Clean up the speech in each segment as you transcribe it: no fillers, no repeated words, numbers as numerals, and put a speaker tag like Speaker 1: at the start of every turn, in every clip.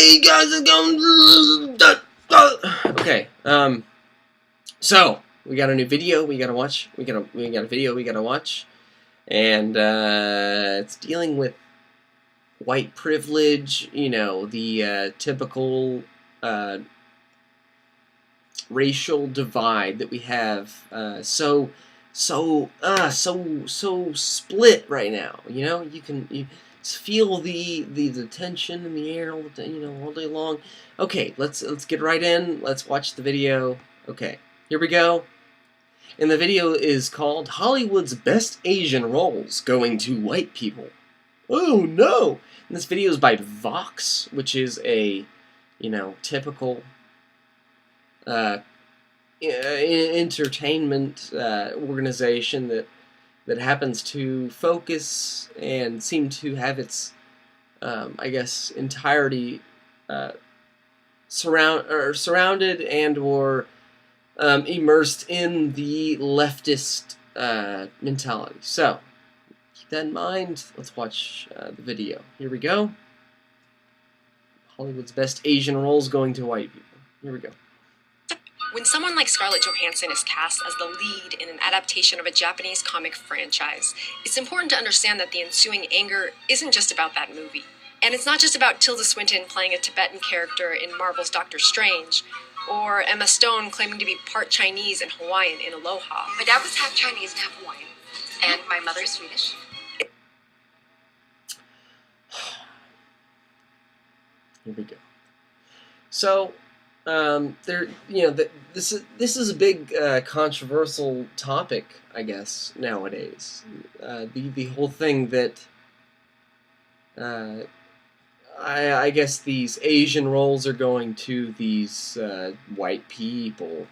Speaker 1: Hey guys, it's going. Okay. So we got a new video we gotta watch. We got a video we gotta watch, and it's dealing with white privilege. You know, the typical racial divide that we have. So split right now. You know, you feel the tension in the air all the all day long. Okay, let's get right in. Let's watch the video. Okay, here we go. And the video is called Hollywood's Best Asian Roles Going to White People. Oh no! And this video is by Vox, which is a typical entertainment organization that happens to focus and seem to have its, I guess, entirety surrounded and or immersed in the leftist mentality. So keep that in mind. Let's watch the video. Here we go. Hollywood's Best Asian Roles Going to White People. Here we go.
Speaker 2: When someone like Scarlett Johansson is cast as the lead in an adaptation of a Japanese comic franchise, it's important to understand that the ensuing anger isn't just about that movie. And it's not just about Tilda Swinton playing a Tibetan character in Marvel's Doctor Strange, or Emma Stone claiming to be part Chinese and Hawaiian in Aloha.
Speaker 3: My dad was half Chinese and half Hawaiian, and my mother is Swedish.
Speaker 1: Here we go. So, this is a big controversial topic, I guess, nowadays. The whole thing that I guess these Asian roles are going to these white people,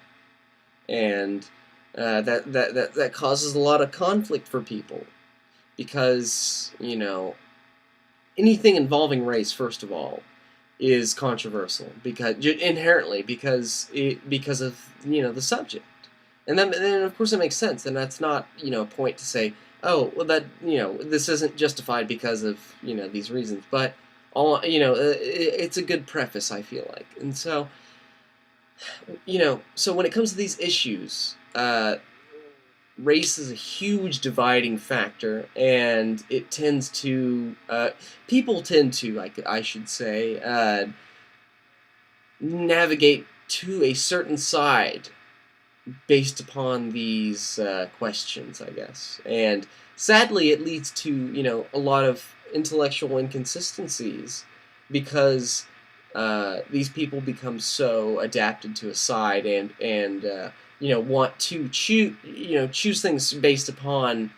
Speaker 1: and that causes a lot of conflict for people, because anything involving race, first of all, is controversial because inherently because of the subject, and then of course it makes sense, and that's not a point to say, oh well, that this isn't justified because of these reasons, but all it's a good preface, I feel like. And so so when it comes to these issues, race is a huge dividing factor, and it tends to people tend to, I should say, navigate to a certain side based upon these questions, I guess. And sadly, it leads to a lot of intellectual inconsistencies, because these people become so adapted to a side and want to choose things based upon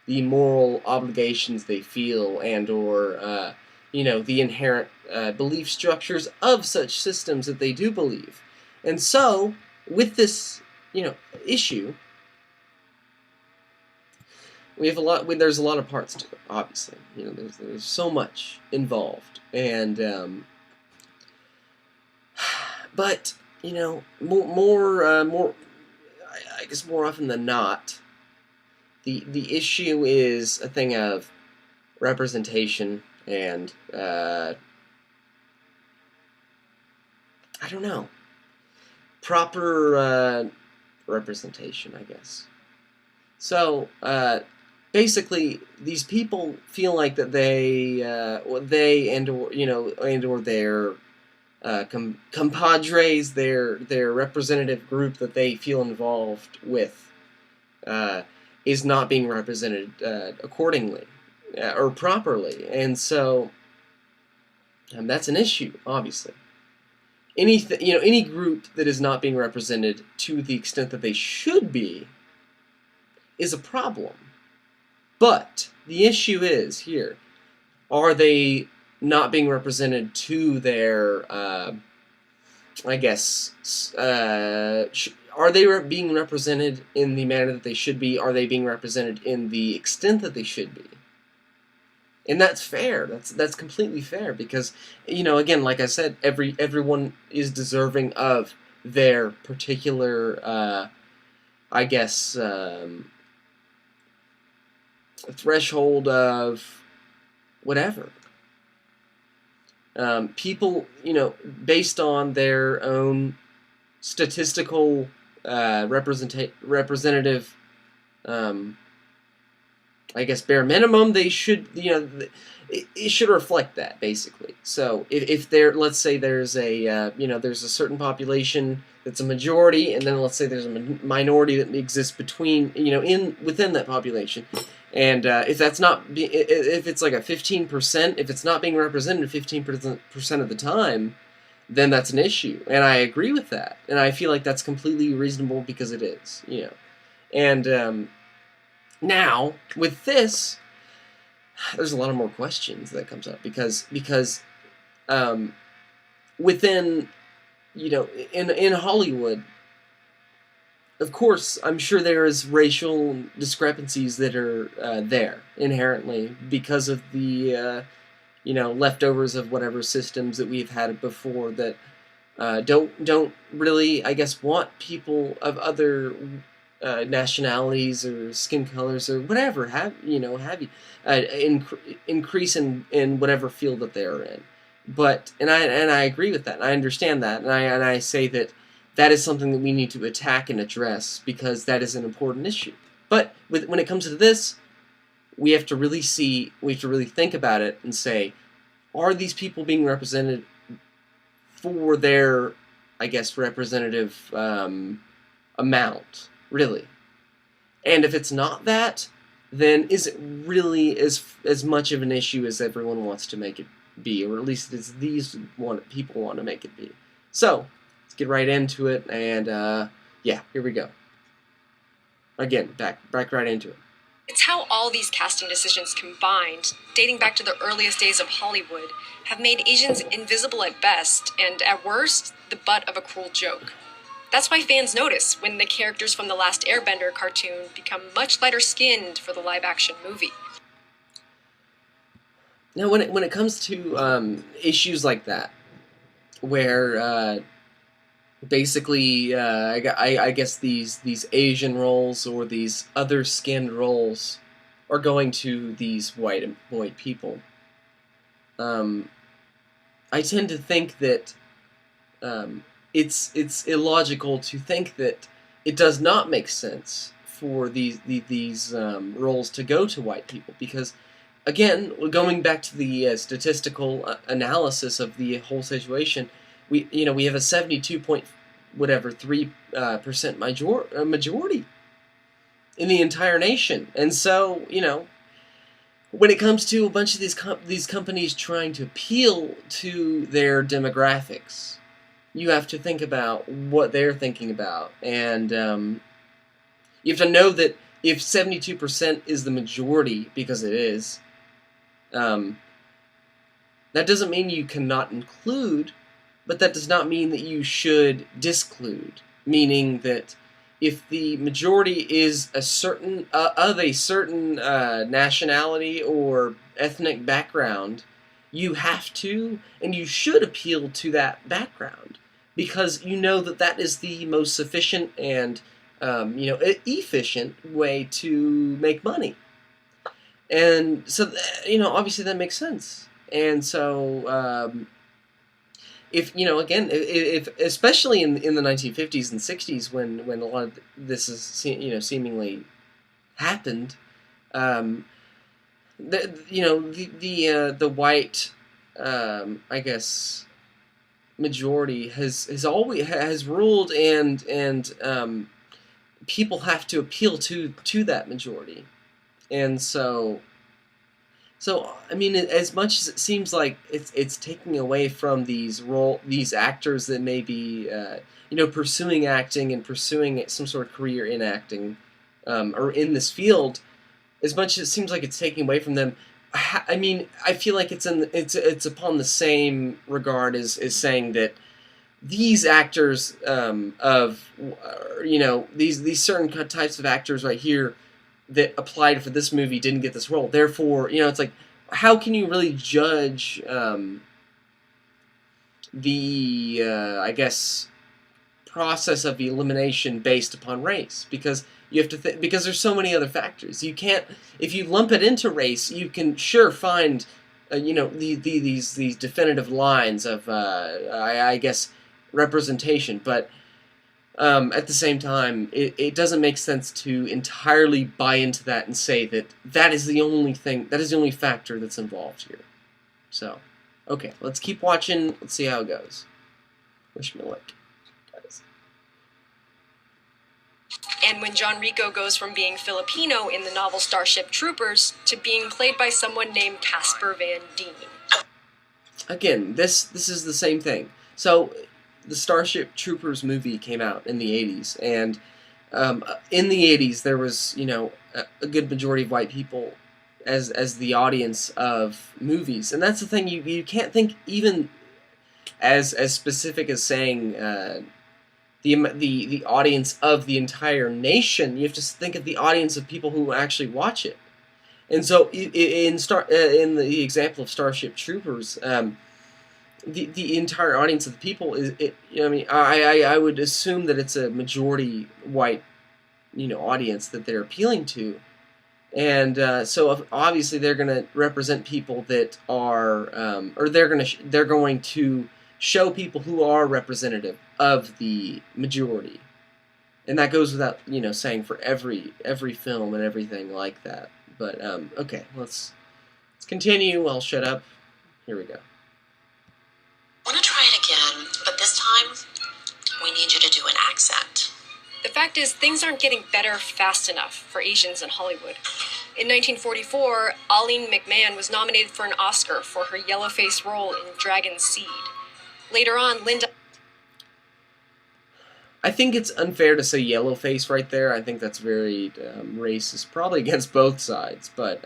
Speaker 1: the moral obligations they feel, and or the inherent belief structures of such systems that they do believe. And so with this issue, we have there's a lot of parts to it, obviously. There's so much involved, and but more I guess more often than not, the issue is a thing of representation and I don't know, proper representation, I guess. So basically, these people feel like that they and or their compadres, their representative group that they feel involved with, is not being represented accordingly or properly, and so that's an issue, obviously. Any group that is not being represented to the extent that they should be is a problem. But the issue is here: are they not being represented to their, I guess, are they being represented in the manner that they should be? Are they being represented in the extent that they should be? And that's fair. That's completely fair, because again, like I said, everyone is deserving of their particular, I guess, threshold of whatever. people, based on their own statistical representative, I guess, bare minimum, they should, it should reflect that, basically. So if there, let's say there's there's a certain population that's a majority, and then let's say there's a minority that exists between, within that population. And if that's not, if it's like a 15%, if it's not being represented 15% of the time, then that's an issue. And I agree with that. And I feel like that's completely reasonable because it is, And now, with this, there's a lot of more questions that comes up because within, in Hollywood, of course, I'm sure there is racial discrepancies that are there inherently because of the leftovers of whatever systems that we've had before that don't really, I guess, want people of other nationalities or skin colors or whatever increase in whatever field that they are in. But and I agree with that. And I understand that, and I say that is something that we need to attack and address because that is an important issue. But when it comes to this, we have to really think about it and say, are these people being represented for their, I guess, representative amount, really? And if it's not that, then is it really as much of an issue as everyone wants to make it be, or at least it's people want to make it be? So, let's get right into it, and here we go. Again, back right into it.
Speaker 2: It's how all these casting decisions combined, dating back to the earliest days of Hollywood, have made Asians invisible at best, and at worst, the butt of a cruel joke. That's why fans notice when the characters from the Last Airbender cartoon become much lighter skinned for the live-action movie.
Speaker 1: Now, when it comes to issues like that, where basically, I guess these Asian roles or these other skinned roles are going to these white people. I tend to think that it's illogical to think that it does not make sense for these roles to go to white people because, again, going back to the statistical analysis of the whole situation. We have a 72.3% majority in the entire nation, and so when it comes to a bunch of these companies trying to appeal to their demographics, you have to think about what they're thinking about, and you have to know that if 72% is the majority, because it is, that doesn't mean you cannot include. But that does not mean that you should disclude, meaning that if the majority is of a certain nationality or ethnic background, you have to and you should appeal to that background because you know that is the most sufficient and efficient way to make money. And so obviously that makes sense. And so if especially in the 1950s and 60s when a lot of this is seemingly happened, the white I guess majority has ruled, and people have to appeal to that majority, and so I mean, as much as it seems like it's taking away from these actors that may be pursuing acting and pursuing some sort of career in acting or in this field, as much as it seems like it's taking away from them, I mean, I feel like it's upon the same regard as saying that these actors these certain types of actors right here that applied for this movie didn't get this role. Therefore, it's like, how can you really judge the I guess process of elimination based upon race? Because you have to because there's so many other factors. You can't, if you lump it into race, you can sure find these definitive lines of I guess representation, but at the same time, it doesn't make sense to entirely buy into that and say that is the only factor that's involved here. So, okay, let's keep watching. Let's see how it goes. Wish me luck, guys.
Speaker 2: And when John Rico goes from being Filipino in the novel Starship Troopers to being played by someone named Casper Van Dien.
Speaker 1: Again, this is the same thing. So, the Starship Troopers movie came out in the 80s, and in the 80s there was, a good majority of white people as the audience of movies, and that's the thing. You can't think even as specific as saying the audience of the entire nation. You have to think of the audience of people who actually watch it. And so in the example of Starship Troopers, the entire audience of the people I would assume that it's a majority white audience that they're appealing to. And so obviously they're going to represent people that are, or they're going to show people who are representative of the majority, and that goes without saying for every film and everything like that. But okay, let's continue. I'll shut up. Here we go.
Speaker 3: I want to try it again, but this time we need you to do an accent.
Speaker 2: The fact is, things aren't getting better fast enough for Asians in Hollywood. In 1944, Aline McMahon was nominated for an Oscar for her yellow-faced role in Dragon Seed. Later on, Linda...
Speaker 1: I think it's unfair to say yellowface right there. I think that's very racist, probably against both sides, but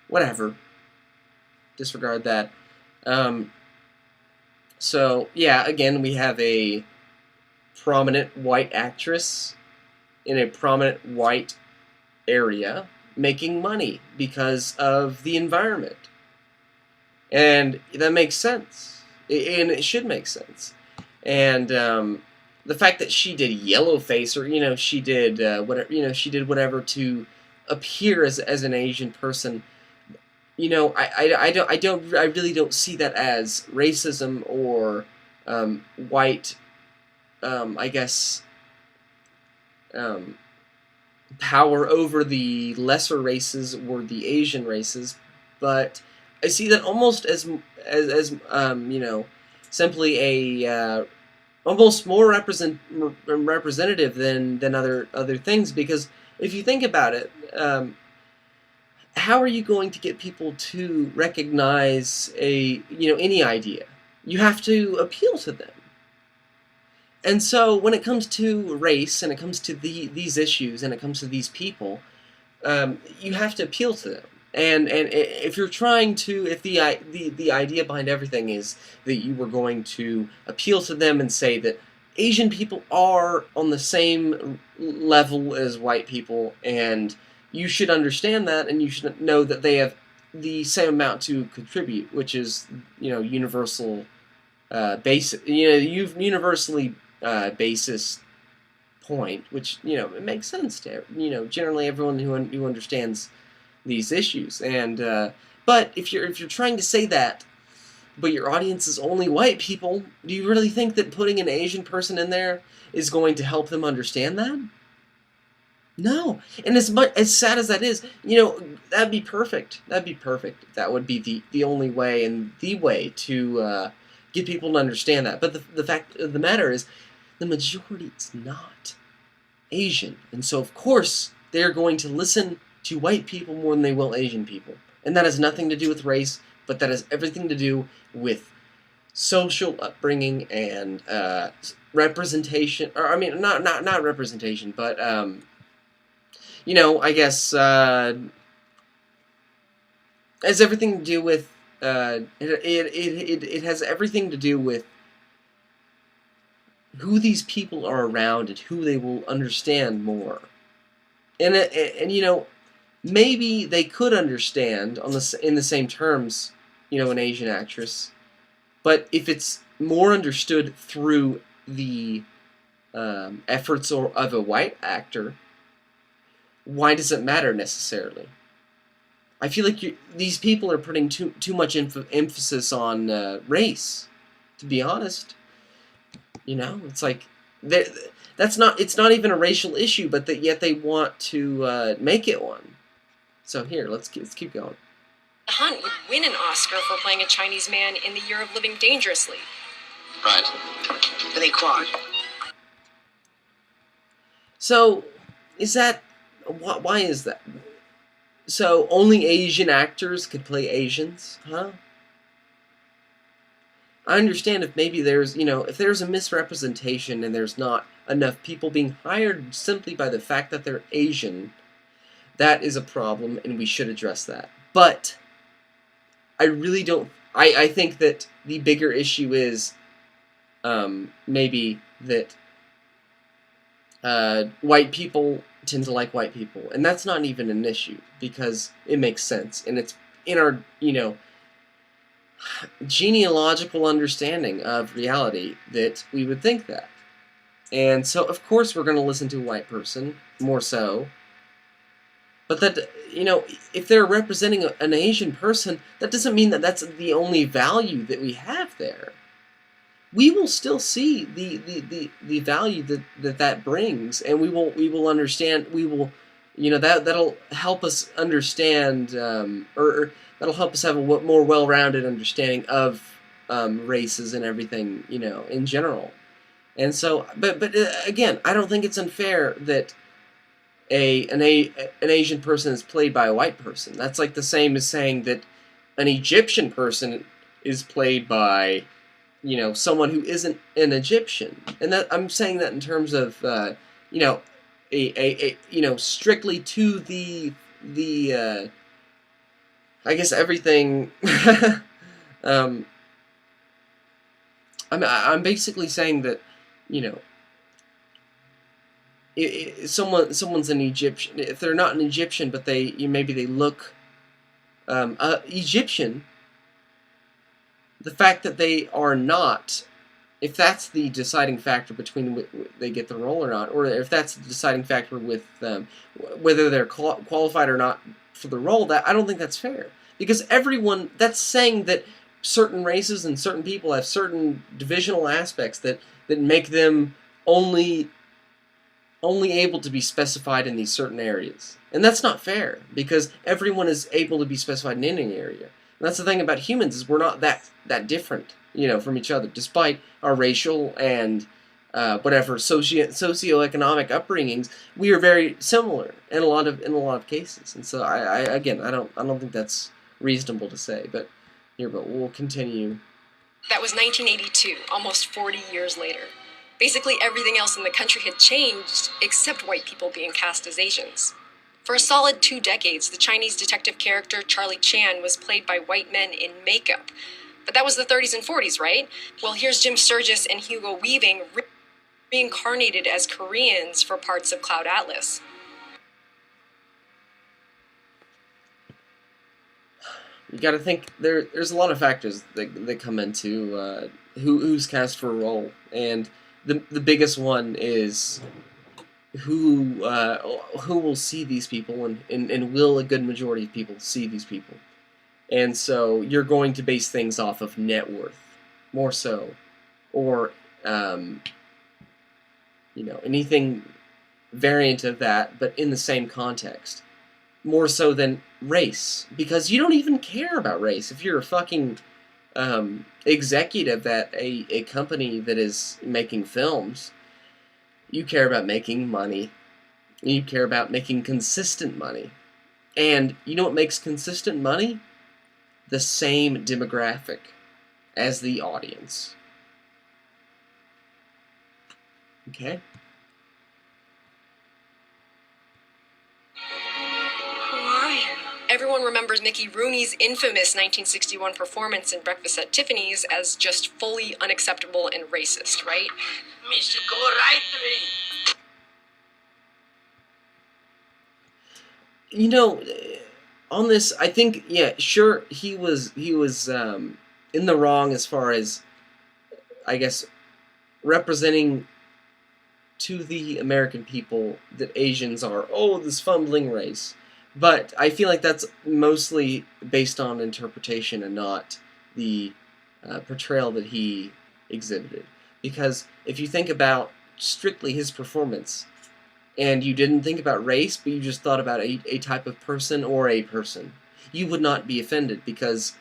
Speaker 1: whatever. Disregard that. So, yeah, again, we have a prominent white actress in a prominent white area making money because of the environment. And that makes sense. And it should make sense. And the fact that she did yellowface, or she did whatever to appear as an Asian person, I really don't see that as racism or white, I guess, power over the lesser races or the Asian races, but I see that almost as simply a almost more representative than other things, because if you think about it, how are you going to get people to recognize any idea? You have to appeal to them. And so when it comes to race, and it comes to these issues, and it comes to these people, you have to appeal to them. And if you're trying to, if the idea behind everything is that you were going to appeal to them and say that Asian people are on the same level as white people, and you should understand that, and you should know that they have the same amount to contribute, which is universal, universally basis point, which it makes sense to generally everyone who understands these issues. And but if you're trying to say that, but your audience is only white people, do you really think that putting an Asian person in there is going to help them understand that? No. And as sad as that is, that'd be perfect. That'd be perfect. That would be the only way, and the way to get people to understand that. But the fact of the matter is, the majority is not Asian, and so of course they're going to listen to white people more than they will Asian people. And that has nothing to do with race, but that has everything to do with social upbringing and representation. Or I mean, not representation, but I guess has everything to do with it has everything to do with who these people are around and who they will understand more. And maybe they could understand in the same terms, an Asian actress, but if it's more understood through the efforts of a white actor, why does it matter necessarily? I feel like these people are putting too much emphasis on race. To be honest, it's like it's not even a racial issue, but that yet they want to make it one. So here, let's keep going.
Speaker 2: Hunt would win an Oscar for playing a Chinese man in The Year of Living Dangerously.
Speaker 3: Right. But they cried.
Speaker 1: So, why is that? So only Asian actors could play Asians, huh? I understand if maybe there's, if there's a misrepresentation and there's not enough people being hired simply by the fact that they're Asian, that is a problem and we should address that. But I really don't, I think that the bigger issue is maybe that white people tend to like white people, and that's not even an issue because it makes sense and it's in our genealogical understanding of reality that we would think that. And so of course we're going to listen to a white person more so, but that if they're representing an Asian person, that doesn't mean that that's the only value that we have there. We will still see the value that brings, and we will understand. We will, that'll help us understand, or that'll help us have a more well-rounded understanding of races and everything, in general. And so, but again, I don't think it's unfair that an Asian person is played by a white person. That's like the same as saying that an Egyptian person is played by someone who isn't an Egyptian, and that I'm saying that in terms of a strictly to the I guess everything. I'm basically saying that someone's an Egyptian if they're not an Egyptian, but maybe they look Egyptian. The fact that they are not, if that's the deciding factor between they get the role or not, or if that's the deciding factor with whether they're qualified or not for the role, that I don't think that's fair. Because that's saying that certain races and certain people have certain divisional aspects that make them only able to be specified in these certain areas. And that's not fair, because everyone is able to be specified in any area. And that's the thing about humans, is we're not that different, from each other, despite our racial and whatever socioeconomic upbringings. We are very similar in a lot of cases. And so I don't think that's reasonable to say. But we'll continue.
Speaker 2: That was 1982, almost 40 years later. Basically everything else in the country had changed except white people being cast as Asians. For a solid 2 decades, the Chinese detective character Charlie Chan was played by white men in makeup. But that was the 30s and 40s, right? Well, here's Jim Sturgis and Hugo Weaving reincarnated as Koreans for parts of Cloud Atlas.
Speaker 1: You got to think there's a lot of factors that come into who's cast for a role, and the biggest one is who will see these people, and will a good majority of people see these people. And so you're going to base things off of net worth, more so, or anything variant of that, but in the same context, more so than race, because you don't even care about race if you're a fucking executive at a company that is making films. You care about making money. You care about making consistent money. And you know what makes consistent money? The same demographic as the audience. Okay?
Speaker 2: Who are you? Everyone remembers Mickey Rooney's infamous 1961 performance in Breakfast at Tiffany's as just fully unacceptable and racist, right?
Speaker 3: Mr. Go right
Speaker 1: On this, I think, yeah, sure, he was in the wrong as far as, I guess, representing to the American people that Asians are, this fumbling race. But I feel like that's mostly based on interpretation and not the portrayal that he exhibited. Because if you think about strictly his performance, and you didn't think about race, but you just thought about a type of person or a person, you would not be offended because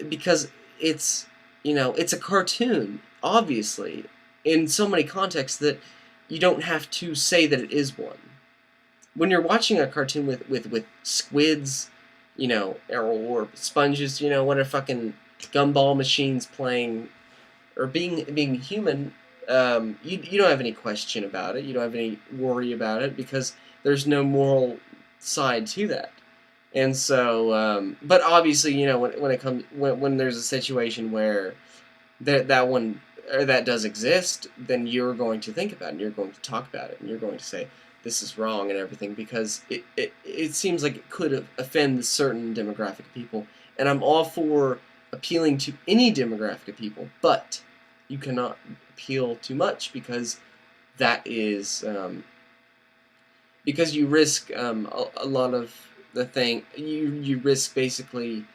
Speaker 1: because it's it's a cartoon, obviously, in so many contexts that you don't have to say that it is one. When you're watching a cartoon with squids, or sponges, what are fucking gumball machines playing, or being human, you don't have any question about it. You don't have any worry about it because there's no moral side to that. And so, but obviously, when it comes when there's a situation where that one or that does exist, then you're going to think about it, and you're going to talk about it, and you're going to say this is wrong and everything because it seems like it could offend certain demographic of people, and I'm all for appealing to any demographic of people, but you cannot appeal too much because that is because you risk a lot of the thing. You risk basically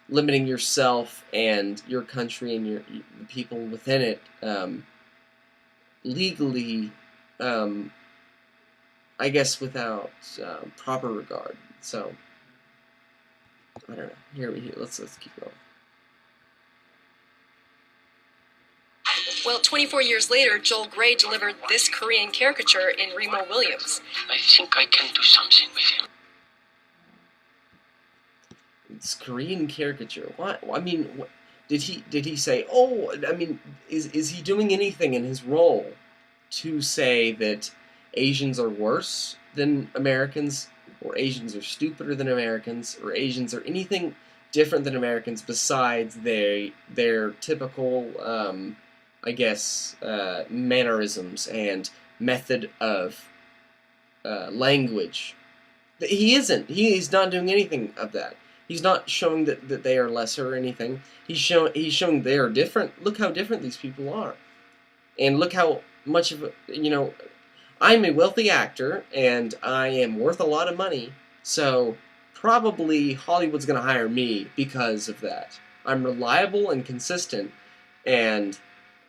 Speaker 1: limiting yourself and your country and the people within it legally, I guess, without proper regard. So I don't know. Let's keep going.
Speaker 2: Well, 24 years later, Joel Grey delivered this Korean caricature in Remo Williams.
Speaker 4: I think I can do something with him.
Speaker 1: It's Korean caricature. What? I mean, what, did he say? Oh, I mean, is he doing anything in his role to say that Asians are worse than Americans, or Asians are stupider than Americans, or Asians are anything different than Americans besides their typical, I guess, mannerisms and method of language? He isn't. He's not doing anything of that. He's not showing that they are lesser or anything. He's showing they are different. Look how different these people are, and look how much of I'm a wealthy actor and I am worth a lot of money. So probably Hollywood's gonna hire me because of that. I'm reliable and consistent, and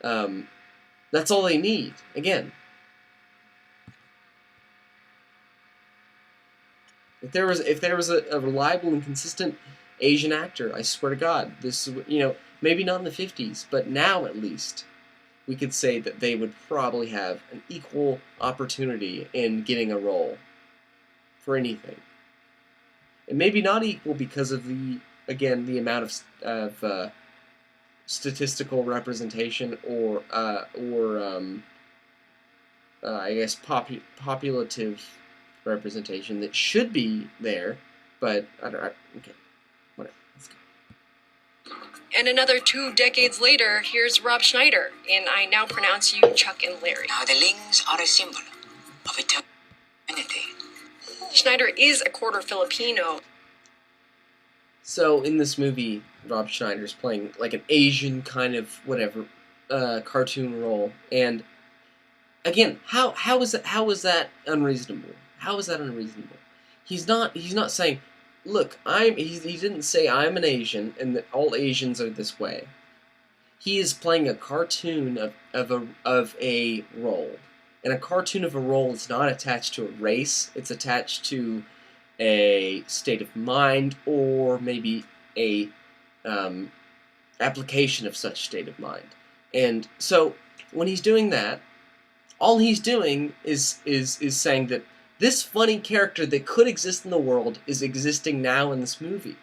Speaker 1: that's all they need. Again, if there was a reliable and consistent Asian actor, I swear to God, this is, maybe not in the 50s, but now at least, we could say that they would probably have an equal opportunity in getting a role for anything. And maybe not equal because of the amount of statistical representation or I guess populative representation that should be there, but okay, whatever. Let's go.
Speaker 2: And another 2 decades later, here's Rob Schneider in I Now Pronounce You Chuck and Larry.
Speaker 4: Now the Lings are a symbol of eternity.
Speaker 2: Schneider is a quarter Filipino.
Speaker 1: So in this movie, Rob Schneider's playing like an Asian kind of whatever cartoon role, and again, how is that unreasonable? How is that unreasonable? He's not saying, look, he didn't say I'm an Asian and that all Asians are this way. He is playing a cartoon of a role. And a cartoon of a role is not attached to a race, it's attached to a state of mind or maybe a application of such state of mind. And so when he's doing that, all he's doing is saying that this funny character that could exist in the world is existing now in this movie.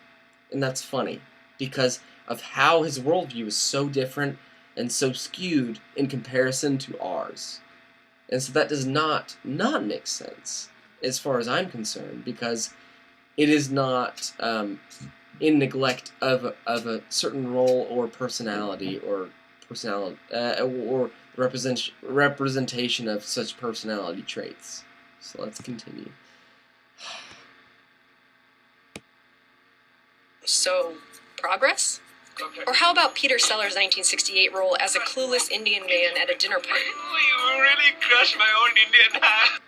Speaker 1: And that's funny because of how his worldview is so different and so skewed in comparison to ours. And so that does not make sense as far as I'm concerned, because it is not in neglect of a certain role or personality or representation of such personality traits. So let's continue.
Speaker 2: So, progress? Or how about Peter Sellers' 1968 role as a clueless Indian man at a dinner party?
Speaker 4: Oh, you really crushed my own Indian hat.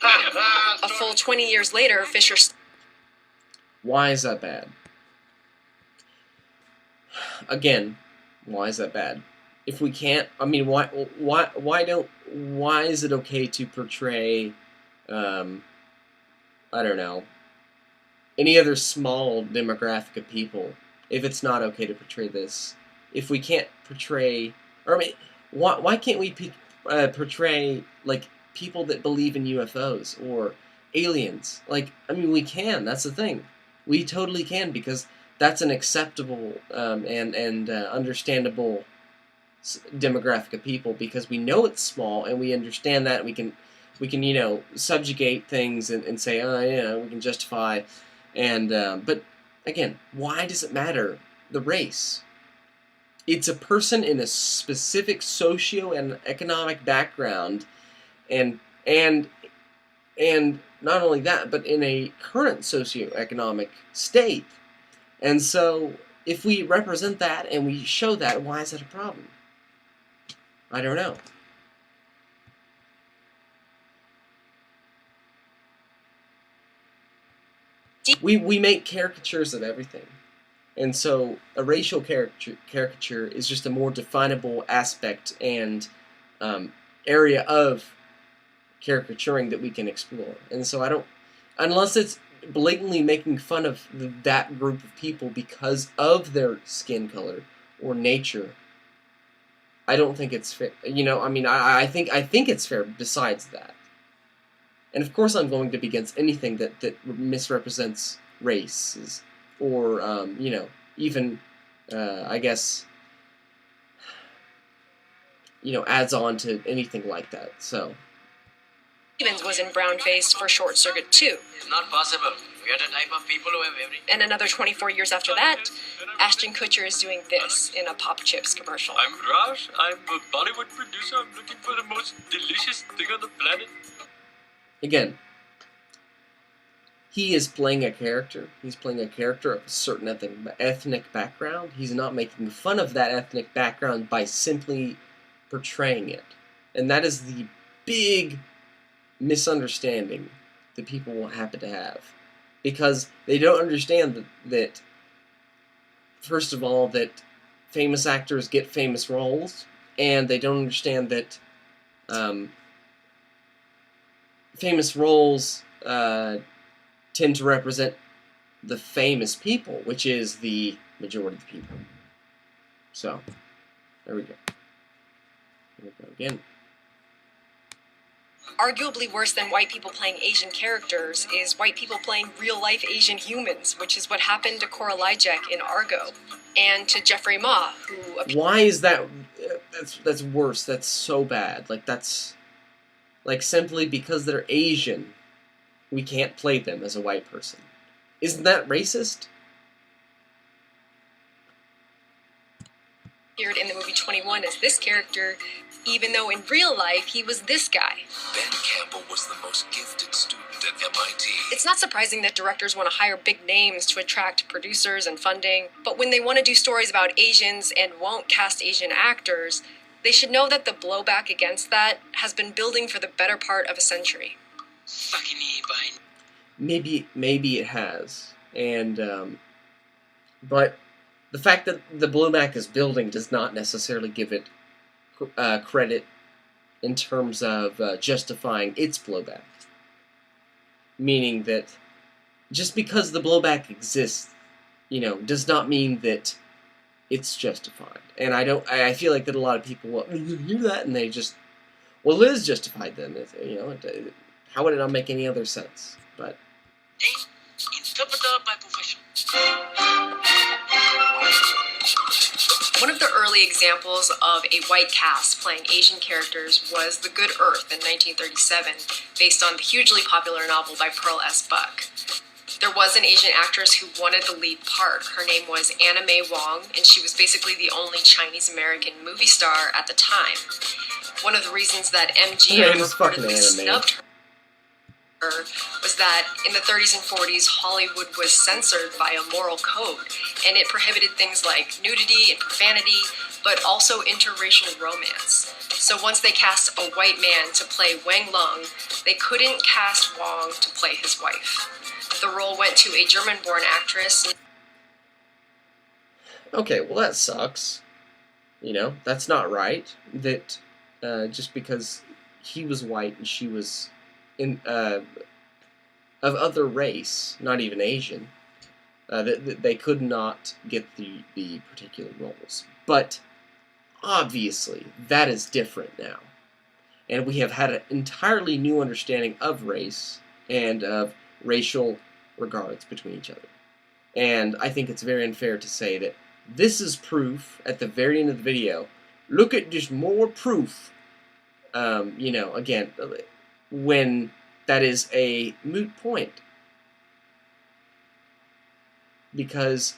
Speaker 2: A full 20 years later, Fisher...
Speaker 1: Why is that bad? Again, why is that bad? If we can't, I mean, why is it okay to portray, I don't know, any other small demographic of people, if it's not okay to portray this? If we can't portray, or I mean, why can't we portray, like, people that believe in UFOs or aliens? Like, I mean, we can, that's the thing. We totally can, because that's an acceptable and understandable demographic of people, because we know it's small and we understand that, and we can subjugate things and say, oh yeah, we can justify, and but again, why does it matter the race? It's a person in a specific socio and economic background, and not only that, but in a current socioeconomic state. And so, if we represent that and we show that, why is that a problem? I don't know. We make caricatures of everything. And so, a racial caricature is just a more definable aspect and area of caricaturing that we can explore. And so I don't, unless it's blatantly making fun of that group of people because of their skin color or nature, I don't think it's fair. I mean, I think it's fair besides that. And of course I'm going to be against anything that misrepresents races or, even, I guess, adds on to anything like that, so...
Speaker 2: Stevens was in brown-faced for Short Circuit 2.
Speaker 4: It's not possible. We are the type of people who have every...
Speaker 2: And another 24 years after that, Ashton Kutcher is doing this in a Pop Chips commercial.
Speaker 5: I'm Raj. I'm a Bollywood producer. I'm looking for the most delicious thing on the planet.
Speaker 1: Again, he is playing a character. He's playing a character of a certain ethnic background. He's not making fun of that ethnic background by simply portraying it. And that is the big misunderstanding that people will happen to have, because they don't understand that first of all, that famous actors get famous roles, and they don't understand that famous roles tend to represent the famous people, which is the majority of the people. So, there we go. Here we go again.
Speaker 2: Arguably worse than white people playing Asian characters is white people playing real-life Asian humans, which is what happened to Cora Lyjak in Argo, and to Jeffrey Ma, who...
Speaker 1: Why is that... That's worse. That's so bad. Like, that's... Like, simply because they're Asian, we can't play them as a white person. Isn't that racist?
Speaker 2: Appeared in the movie 21 as this character, even though in real life he was this guy.
Speaker 6: Ben Campbell was the most gifted student at MIT.
Speaker 2: It's not surprising that directors want to hire big names to attract producers and funding, but when they want to do stories about Asians and won't cast Asian actors, they should know that the blowback against that has been building for the better part of a century.
Speaker 4: Fucking Evine.
Speaker 1: Maybe it has, and but the fact that the blowback is building does not necessarily give it credit in terms of justifying its blowback. Meaning that just because the blowback exists, does not mean that it's justified. And I feel like that a lot of people will hear that and they just, well, it is justified then. How would it not make any other sense? But
Speaker 4: Interpreter by profession.
Speaker 2: One of the early examples of a white cast playing Asian characters was The Good Earth in 1937, based on the hugely popular novel by Pearl S. Buck. There was an Asian actress who wanted the lead part. Her name was Anna May Wong, and she was basically the only Chinese-American movie star at the time. One of the reasons that MGM reportedly snubbed her... was that in the 30s and 40s, Hollywood was censored by a moral code, and it prohibited things like nudity and profanity, but also interracial romance. So once they cast a white man to play Wang Lung, they couldn't cast Wong to play his wife. The role went to a German-born actress.
Speaker 1: Okay, well that sucks. That's not right. That just because he was white and she was of other race, not even Asian, that they could not get the particular roles. But obviously, that is different now. And we have had an entirely new understanding of race and of racial regards between each other. And I think it's very unfair to say that this is proof at the very end of the video. Look at just more proof. Again, when that is a moot point. Because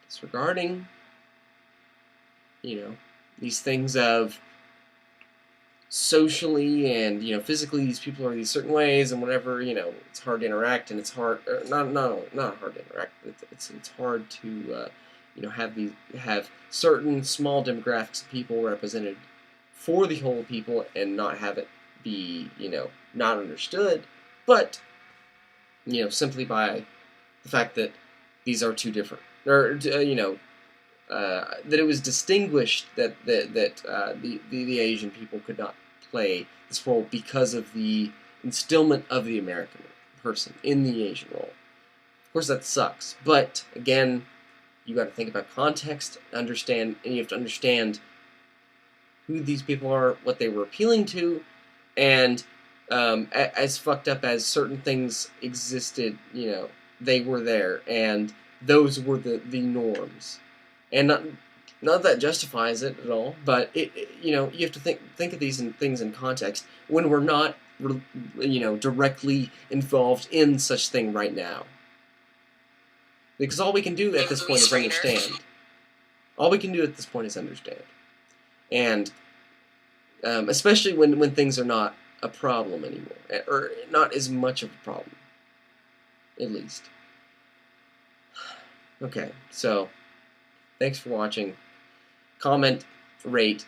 Speaker 1: disregarding, these things of socially and physically these people are these certain ways and whatever, it's hard to interact and it's hard not hard to interact, but it's hard to have certain small demographics of people represented for the whole people and not have it be not understood, but simply by the fact that these are two different, or that it was distinguished that the Asian people could not play this role because of the instillment of the American person in the Asian role. Of course, that sucks, but again, you got to think about context, and you have to understand who these people are, what they were appealing to, and as fucked up as certain things existed, they were there, and those were the norms. And not that justifies it at all, but you have to think of these things in context when we're not directly involved in such thing right now. Because all we can do at this point is understand. All we can do at this point is understand, and especially when things are not a problem anymore, or not as much of a problem, at least. Okay, so. Thanks for watching. Comment, rate,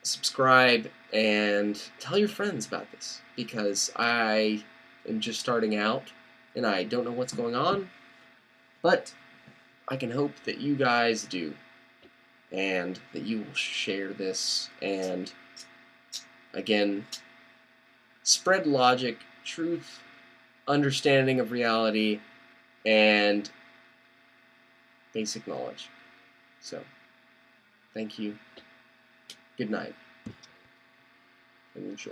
Speaker 1: subscribe, and tell your friends about this, because I am just starting out and I don't know what's going on, but I can hope that you guys do, and that you will share this, and again, spread logic, truth, understanding of reality, and basic knowledge. So, thank you, good night, and enjoy.